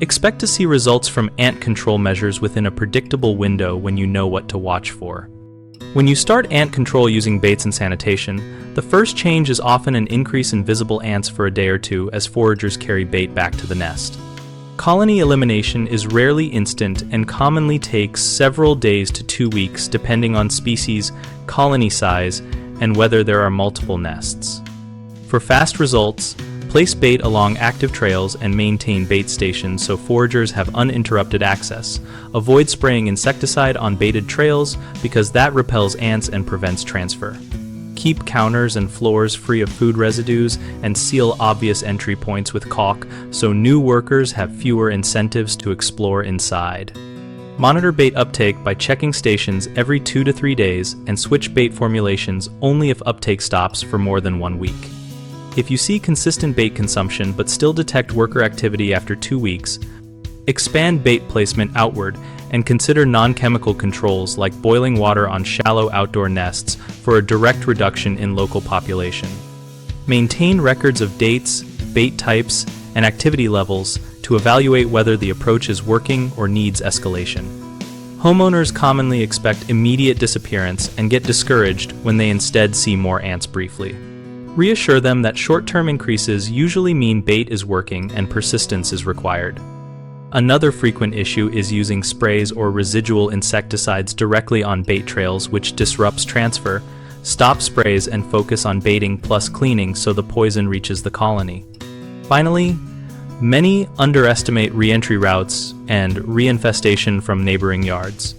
Expect to see results from ant control measures within a predictable window when you know what to watch for. When you start ant control using baits and sanitation, the first change is often an increase in visible ants for a day or two as foragers carry bait back to the nest. Colony elimination is rarely instant and commonly takes several days to 2 weeks depending on species, colony size, and whether there are multiple nests. For fast results, place bait along active trails and maintain bait stations so foragers have uninterrupted access. Avoid spraying insecticide on baited trails because that repels ants and prevents transfer. Keep counters and floors free of food residues and seal obvious entry points with caulk so new workers have fewer incentives to explore inside. Monitor bait uptake by checking stations every 2 to 3 days and switch bait formulations only if uptake stops for more than 1 week. If you see consistent bait consumption but still detect worker activity after 2 weeks, expand bait placement outward and consider non-chemical controls like boiling water on shallow outdoor nests for a direct reduction in local population. Maintain records of dates, bait types, and activity levels to evaluate whether the approach is working or needs escalation. Homeowners commonly expect immediate disappearance and get discouraged when they instead see more ants briefly. Reassure them that short-term increases usually mean bait is working and persistence is required. Another frequent issue is using sprays or residual insecticides directly on bait trails, which disrupts transfer. Stop sprays and focus on baiting plus cleaning so the poison reaches the colony. Finally, many underestimate re-entry routes and reinfestation from neighboring yards.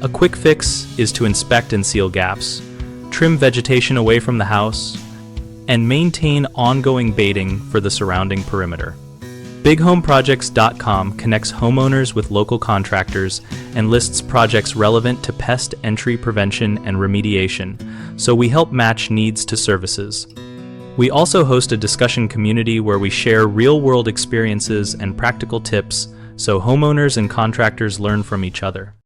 A quick fix is to inspect and seal gaps, trim vegetation away from the house, and maintain ongoing baiting for the surrounding perimeter. BigHomeProjects.com connects homeowners with local contractors and lists projects relevant to pest entry prevention and remediation, so we help match needs to services. We also host a discussion community where we share real-world experiences and practical tips so homeowners and contractors learn from each other.